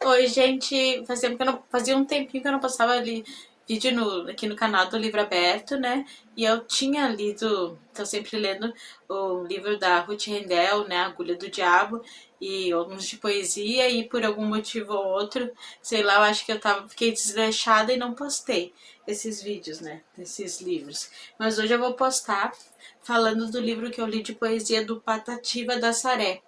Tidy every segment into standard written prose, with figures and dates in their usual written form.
Oi, gente. Fazia um tempinho que eu não postava ali vídeo aqui no canal do Livro Aberto, né? E eu tinha lido, tô sempre lendo o livro da Ruth Rendell, né? A Agulha do Diabo, e alguns de poesia, e por algum motivo ou outro, sei lá, eu acho que fiquei desleixada e não postei esses vídeos, né? Desses livros. Mas hoje eu vou postar falando do livro que eu li de poesia do Patativa da Saré.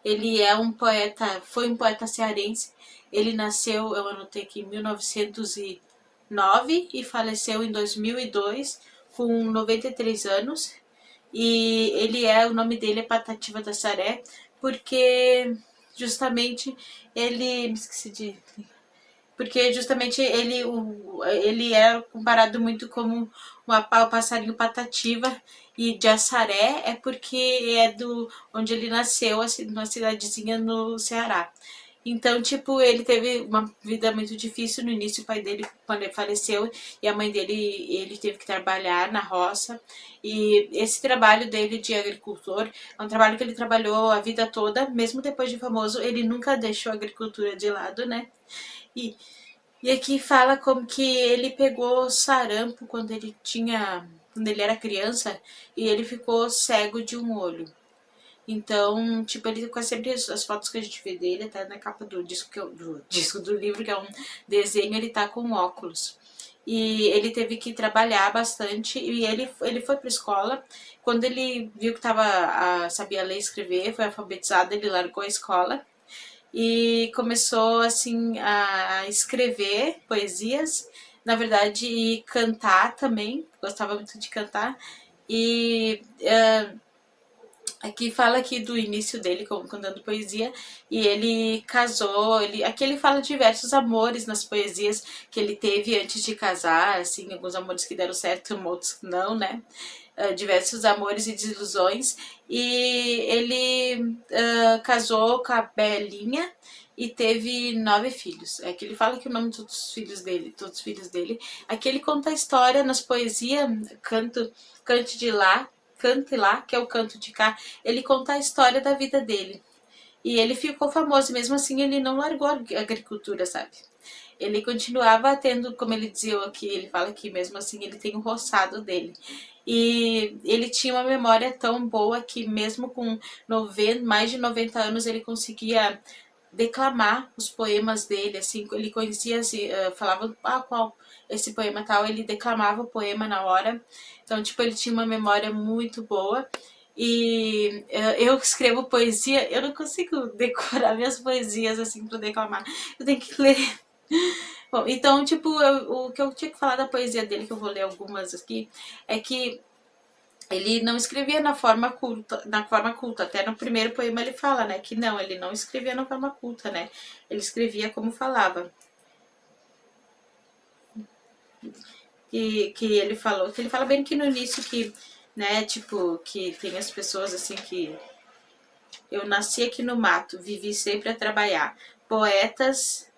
Ele é um poeta, foi um poeta cearense. Ele nasceu, eu anotei aqui, em 1909 e faleceu em 2002 com 93 anos. E o nome dele é Patativa da Saré, porque justamente me esqueci de porque justamente ele é comparado muito como o passarinho patativa, e de Assaré é porque é do onde ele nasceu, assim, numa cidadezinha no Ceará. Então, tipo, ele teve uma vida muito difícil no início. O pai dele, quando ele faleceu, e a mãe dele, ele teve que trabalhar na roça. E esse trabalho dele de agricultor é um trabalho que ele trabalhou a vida toda, mesmo depois de famoso, ele nunca deixou a agricultura de lado, né? E e aqui fala como que ele pegou sarampo quando ele era criança, e ele ficou cego de um olho. Então, tipo, ele com sempre as fotos que a gente vê dele, até na capa do disco, do disco do livro, que é um desenho, ele tá com óculos. E ele teve que trabalhar bastante, e ele foi pra escola. Quando ele viu que sabia ler e escrever, foi alfabetizado, ele largou a escola e começou assim a escrever poesias, na verdade, e cantar também. Gostava muito de cantar. E aqui fala aqui do início dele contando poesia, e ele casou, aqui ele fala de diversos amores nas poesias que ele teve antes de casar, assim, alguns amores que deram certo, outros não, né? Diversos amores e desilusões, e ele casou com a Belinha e teve 9 filhos. É que ele fala que o nome de todos os filhos dele. Aqui ele conta a história nas poesias, cante de lá, cante lá, que é o canto de cá. Ele conta a história da vida dele. E ele ficou famoso, e mesmo assim ele não largou a agricultura, sabe? Ele continuava tendo, como ele dizia aqui, ele fala que mesmo assim ele tem o roçado dele. E ele tinha uma memória tão boa que mesmo com mais de 90 anos ele conseguia declamar os poemas dele, assim, ele conhecia, assim, falava, qual esse poema tal, ele declamava o poema na hora. Então, tipo, ele tinha uma memória muito boa. E eu escrevo poesia, eu não consigo decorar minhas poesias assim para declamar. Eu tenho que ler. Bom, então, tipo, o que eu tinha que falar da poesia dele, que eu vou ler algumas aqui, é que ele não escrevia na forma culta. Até no primeiro poema ele fala, né, que não, ele não escrevia na forma culta, né? Ele escrevia como falava. Que ele fala bem que no início que, né, tipo, que tem as pessoas assim que eu nasci aqui no mato, vivi sempre a trabalhar. Poetas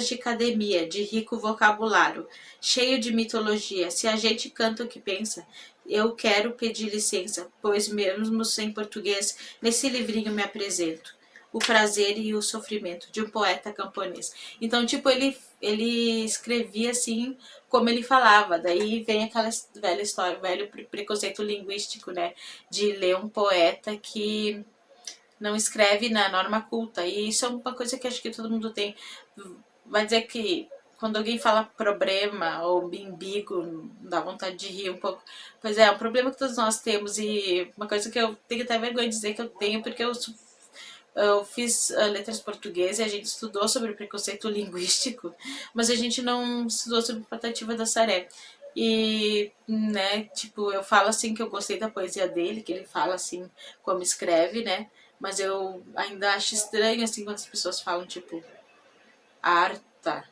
de academia, de rico vocabulário, cheio de mitologia. Se a gente canta o que pensa, eu quero pedir licença, pois mesmo sem português, nesse livrinho me apresento. O prazer e o sofrimento de um poeta camponês. Então, tipo, ele escrevia assim como ele falava. Daí vem aquela velha história, velho preconceito linguístico, né? De ler um poeta que não escreve na norma culta. E isso é uma coisa que acho que todo mundo tem. Vai dizer que quando alguém fala problema ou bimbigo, dá vontade de rir um pouco. Pois é um problema que todos nós temos, e uma coisa que eu tenho até vergonha de dizer que eu tenho, porque eu fiz letras portuguesas e a gente estudou sobre preconceito linguístico, mas a gente não estudou sobre Patativa da Saré. E, né, tipo, eu falo assim que eu gostei da poesia dele, que ele fala assim como escreve, né? Mas eu ainda acho estranho, assim, quando as pessoas falam, tipo, arta,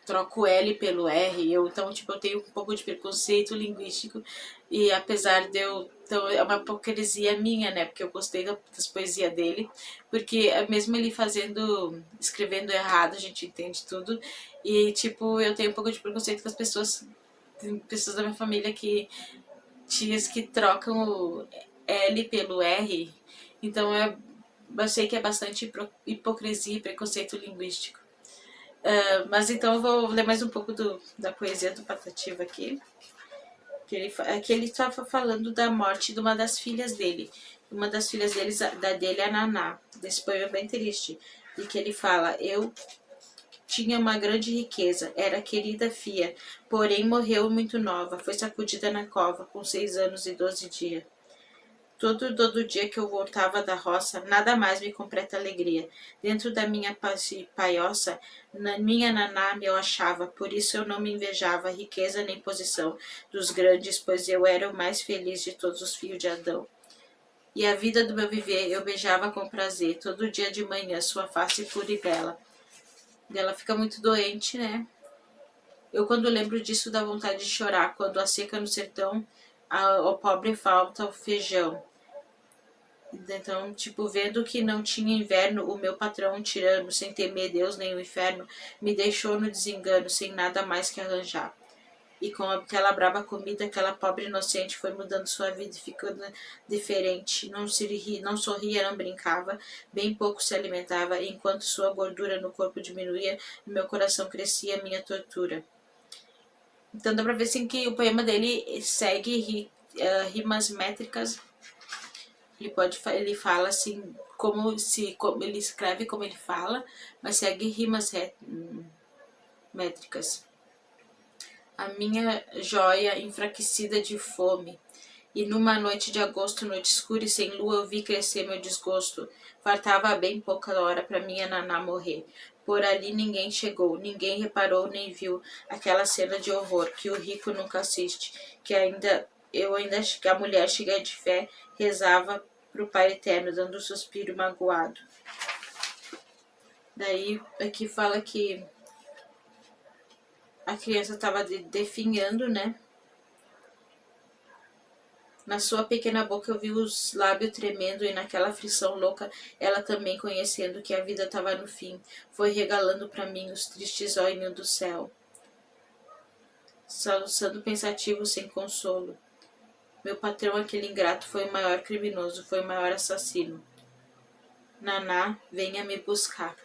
troco o L pelo R. Então, tipo, eu tenho um pouco de preconceito linguístico, e apesar de eu... Então, é uma hipocrisia minha, né? Porque eu gostei das poesias dele, porque mesmo ele escrevendo errado, a gente entende tudo. E, tipo, eu tenho um pouco de preconceito com as pessoas, tem pessoas da minha família que tias que trocam o L pelo R. Então, eu sei que é bastante hipocrisia e preconceito linguístico. Mas então eu vou ler mais um pouco da poesia do Patativa aqui. Que ele estava falando da morte de uma das filhas dele. Uma das filhas dele é a Naná. Desse poema é bem triste. E que ele fala: eu tinha uma grande riqueza, era querida fia, porém morreu muito nova, foi sacudida na cova, com 6 anos e 12 dias. Todo dia que eu voltava da roça, nada mais me completa alegria. Dentro da minha paioça, na minha naná eu achava, por isso eu não me invejava riqueza nem posição dos grandes, pois eu era o mais feliz de todos os filhos de Adão. E a vida do meu viver eu beijava com prazer, todo dia de manhã, sua face pura e bela. E ela fica muito doente, né? Eu, quando lembro disso, dá vontade de chorar, quando a seca no sertão, ao pobre falta o feijão. Então, tipo, vendo que não tinha inverno, o meu patrão, um tirano, sem temer Deus nem o inferno, me deixou no desengano, sem nada mais que arranjar. E com aquela braba comida, aquela pobre inocente foi mudando sua vida e ficando diferente. Não sorria, não brincava, bem pouco se alimentava, enquanto sua gordura no corpo diminuía, no meu coração crescia a minha tortura. Então dá pra ver assim que o poema dele segue rimas métricas. Ele fala assim, como ele escreve como ele fala, mas segue rimas métricas. A minha joia enfraquecida de fome. E numa noite de agosto, noite escura e sem lua, eu vi crescer meu desgosto. Faltava bem pouca hora para minha naná morrer. Por ali ninguém chegou, ninguém reparou nem viu aquela cena de horror que o rico nunca assiste, que a mulher cheia de fé rezava pro Pai Eterno, dando um suspiro magoado. Daí aqui fala que a criança estava definhando, né? Na sua pequena boca eu vi os lábios tremendo e naquela aflição louca ela também conhecendo que a vida estava no fim, foi regalando para mim os tristes olhinhos do céu. Soluçando pensativo sem consolo. Meu patrão, aquele ingrato, foi o maior criminoso, foi o maior assassino. Naná, venha me buscar.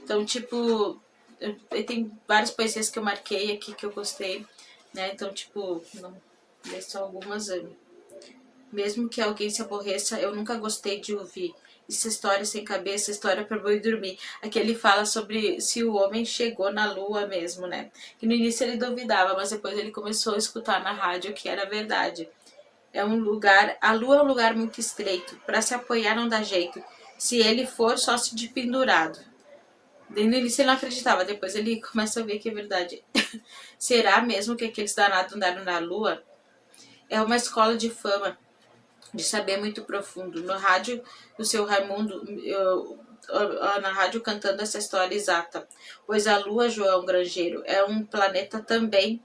Então, tipo, tem várias poesias que eu marquei aqui que eu gostei, né? Então, tipo, não, só algumas. Mesmo que alguém se aborreça, eu nunca gostei de ouvir. Essa história sem cabeça, história para boi dormir. Aqui ele fala sobre se o homem chegou na lua mesmo, né? Que no início ele duvidava, mas depois ele começou a escutar na rádio que era verdade. É um lugar, a lua é um lugar muito estreito, para se apoiar não dá jeito. Se ele for, só se de pendurado. No início ele não acreditava, depois ele começa a ver que é verdade. Será mesmo que aqueles danados andaram na lua? É uma escola de fama, de saber muito profundo. No rádio do seu Raimundo, na rádio cantando essa história exata. Pois a lua, João Grangeiro, é um planeta também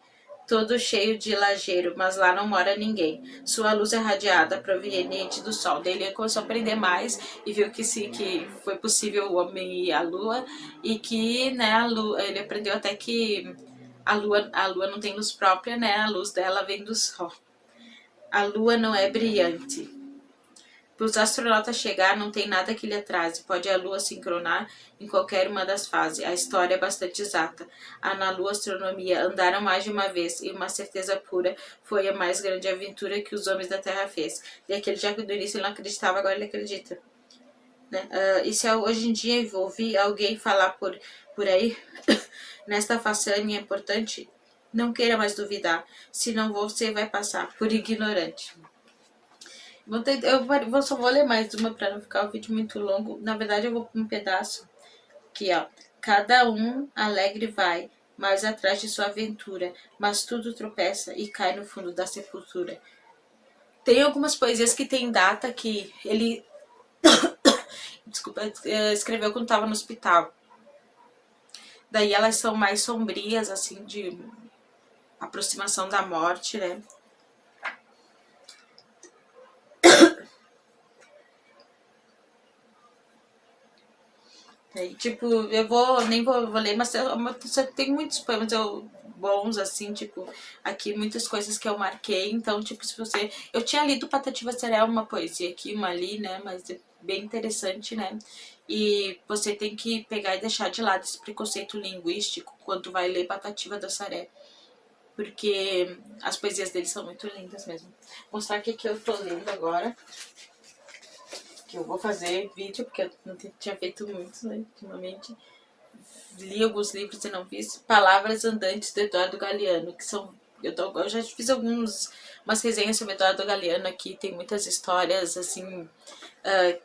todo cheio de lajeiro, mas lá não mora ninguém. Sua luz é radiada proveniente do sol. Daí ele começou a aprender mais e viu que sim, que foi possível o homem ir à lua e que, né, ele aprendeu até que a lua não tem luz própria, né? A luz dela vem do sol. A lua não é brilhante. Para os astronautas chegar, não tem nada que lhe atrase. Pode a lua sincronar em qualquer uma das fases. A história é bastante exata. A na lua astronomia andaram mais de uma vez e uma certeza pura foi a mais grande aventura que os homens da Terra fez. E aquele já que do início ele não acreditava, agora ele acredita. Né? E se hoje em dia ouvir alguém falar por aí, nesta façanha importante, não queira mais duvidar, senão você vai passar por ignorante. Eu só vou ler mais uma para não ficar o vídeo muito longo. Na verdade, eu vou para um pedaço aqui, ó. Cada um alegre vai, mais atrás de sua aventura, mas tudo tropeça e cai no fundo da sepultura. Tem algumas poesias que tem data que ele escreveu quando estava no hospital. Daí elas são mais sombrias, assim, de aproximação da morte, né? Tipo, eu nem vou ler, mas tem muitos poemas bons, assim, tipo, aqui muitas coisas que eu marquei, então, tipo, se você... Eu tinha lido Patativa Cereal, uma poesia aqui, uma ali, né, mas é bem interessante, né, e você tem que pegar e deixar de lado esse preconceito linguístico quando vai ler Patativa da Saré, porque as poesias dele são muito lindas mesmo. Vou mostrar aqui que eu tô lendo agora, que eu vou fazer vídeo, porque eu não tinha feito muito, né, ultimamente. Li alguns livros e não fiz. Palavras Andantes do Eduardo Galeano, que são... Eu já fiz umas resenhas sobre Eduardo Galeano aqui, tem muitas histórias, assim,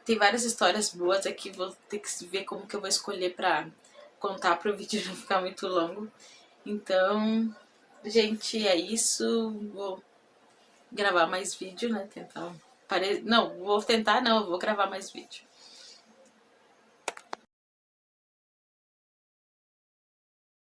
tem várias histórias boas aqui, vou ter que ver como que eu vou escolher pra contar para o vídeo não ficar muito longo. Então, gente, é isso, vou gravar mais vídeo, né, tentar... Não, vou tentar não, vou gravar mais vídeo.